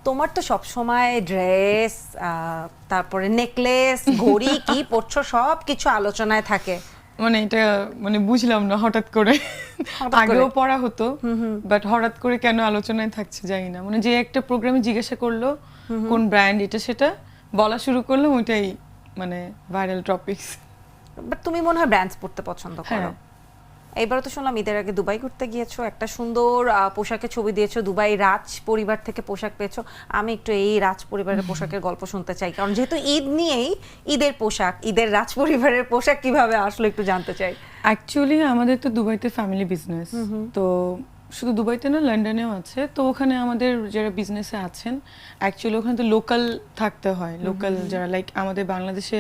তোমার তো সব সময় ড্রেস, তারপরে নেকলেস, ঘড়ি কি পরছো সব কিছু আলোচনায় থাকে। মানে এটা মানে বুঝলাম না হঠাৎ করে, আগেও পড়া হতো বাট হঠাৎ করে কেন আলোচনায় থাকছে জানি না। মানে যে একটা প্রোগ্রামে জিজ্ঞাসা করলো কোন ব্র্যান্ড এটা সেটা বলা শুরু করলো, ওইটাই মানে ভাইরাল টপিকস। বাট তুমি মনে হয় ব্র্যান্ডস পরতে পছন্দ করো। হ্যাঁ। এইবারও তো শুনলাম ঈদের আগে দুবাই ঘুরতে গিয়েছো, একটা সুন্দর পোশাকের ছবি দিয়েছো, দুবাই রাজ পরিবার থেকে পোশাক পেয়েছো। আমি একটু এই রাজ পরিবারের পোশাকের গল্প শুনতে চাই, কারণ যেহেতু ঈদ নিয়েই ঈদের পোশাক, ঈদের রাজ পরিবারের পোশাক কিভাবে আসলো একটু জানতে চাই। অ্যাকচুয়ালি আমাদের তো দুবাইতে ফ্যামিলি বিজনেস, তো শুধু দুবাইতে না লন্ডনেও আছে। তো ওখানে আমাদের যারা বিজনেসে আছেন অ্যাকচুয়ালি ওখানে তো লোকাল থাকতে হয়, লোকাল যারা লাইক আমাদের বাংলাদেশে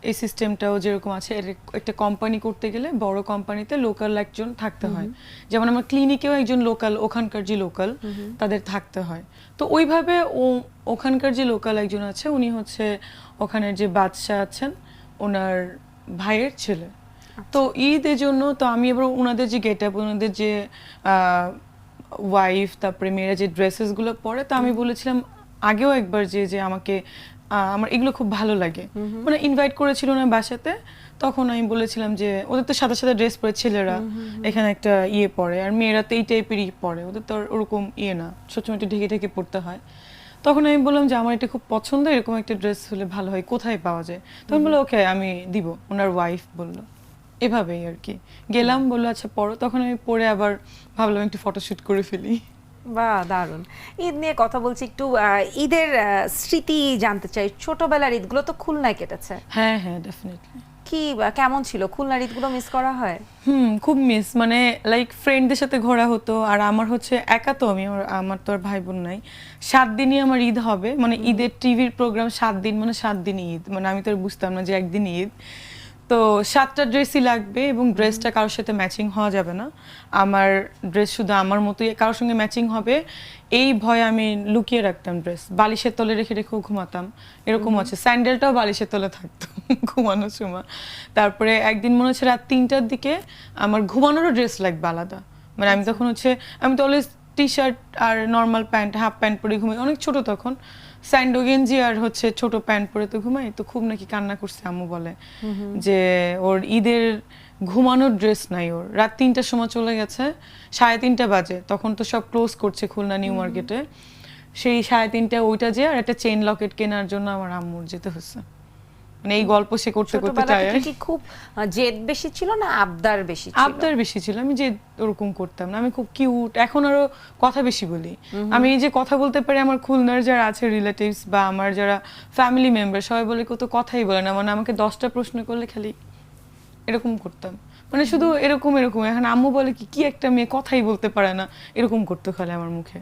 এই সিস্টেমটাও যেরকম আছে, একটা কোম্পানি করতে গেলে বড় কোম্পানিতে লোকাল একজন থাকতে হয়। যেমন আমার ক্লিনিকেও একজন লোকাল, ওখানকার যে লোকাল তাদের থাকতে হয়। তো ওইভাবে ওখানকার যে লোকাল একজন আছে উনি হচ্ছে ওখানের যে বাদশা আছেন ওনার ভাইয়ের ছেলে। তো ঈদের জন্য তো আমি এবার ওনাদের যে গেট আপ, ওনাদের যে ওয়াইফ, তারপরে মেয়েরা যে ড্রেসেস গুলো পরে, তো আমি বলেছিলাম আগেও একবার যে আমাকে আমার এগুলো খুব ভালো লাগে, মানে ইনভাইট করেছিল ওনার বাসাতে। তখন আমি বলেছিলাম যে ওদের তো সাদা সাদা ড্রেস পরে ছেলেরা, এখানে একটা পরে, আর মেয়েরা তো এই টাইপেরই পরে, ওদের তো আর ওরকম না, সবসময় একটু ঢেকে ঢেকে পড়তে হয়। তখন আমি বললাম যে আমার এটা খুব পছন্দ, এরকম একটা ড্রেস হলে ভালো হয়, কোথায় পাওয়া যায়? তখন বললো ওকে আমি দিব, ওনার ওয়াইফ বললো। এভাবেই আর কি গেলাম, বললো আচ্ছা পড়ো। তখন আমি পরে আবার ভাবলাম একটু ফটোশুট করে ফেলি। বাহ, দারুণ। ঈদ নিয়ে কথা বলছি একটু, ঈদের স্মৃতি জানতে চাই। ছোটবেলার ঈদগুলো তো খুলনায় কেটেছে। হ্যাঁ হ্যাঁ, ডেফিনেটলি। কি কেমন ছিল খুলনার ঈদগুলো? মিস করা হয়? খুব মিস, মানে লাইক ফ্রেন্ডদের সাথে ঘোরা হতো। আর আমার হচ্ছে একা তো আমি, আমার তো আর ভাই বোন নাই। 7 দিনই আমার ঈদ হবে, মানে ঈদের টিভির প্রোগ্রাম 7 দিন, মানে 7 দিনই ঈদ। মানে আমি তো আর বুঝতাম না যে একদিন ঈদ। তো 7টা ড্রেসই লাগবে এবং ড্রেসটা কারোর সাথে ম্যাচিং হওয়া যাবে না। আমার ড্রেস শুধু আমার মতোই কারোর সঙ্গে ম্যাচিং হবে, এই ভয়ে আমি লুকিয়ে রাখতাম ড্রেস, বালিশের তলে রেখে রেখেও ঘুমাতাম। এরকম আছে, স্যান্ডেলটাও বালিশের তলে থাকতো ঘুমানোর সময়। তারপরে একদিন মনে হচ্ছে রাত 3টার দিকে আমার ঘুমানোরও ড্রেস লাগবে আলাদা। মানে আমি তখন হচ্ছে, আমি তো অলওয়েজ টি শার্ট আর নর্মাল প্যান্ট, হাফ প্যান্ট পরে ঘুমাই, অনেক ছোট তখন, স্যান্ডো গেঞ্জি আর হচ্ছে ছোট প্যান্ট পরে তো ঘুমাই। তো খুব নাকি কান্না করছে, আম্মু বলে যে ওর ঈদের ঘুমানোর ড্রেস নাই, ওর রাত 3টার সময় চলে গেছে, 3:30 বাজে, তখন তো সব ক্লোজ করছে খুলনা নিউ মার্কেটে। সেই 3:30 ওইটা যে আর একটা চেইন লকেট কেনার জন্য আমার আম্মুর যেতে হচ্ছে। মানে এই গল্প সে করতে করতে ছোটবেলা কি খুব জেদ বেশি ছিল না আবদার বেশি ছিল? আবদার বেশি ছিল, আমি যে ওরকম করতাম না, আমি খুব কিউট, এখন আরো কথা বেশি বলি। আমি এই যে কথা বলতে পারি, আমার খুলনার যারা আছে রিলেটিভস বা আমার যারা ফ্যামিলি মেম্বার সবাই বলে কত কথাই বলে না, মানে আমাকে 10টা প্রশ্ন করলে খালি এরকম করতাম, মানে শুধু এরকম এরকম। এখন আম্মু বলে কি একটা মেয়ে কথাই বলতে পারে না, এরকম করতে খালি আমার মুখে।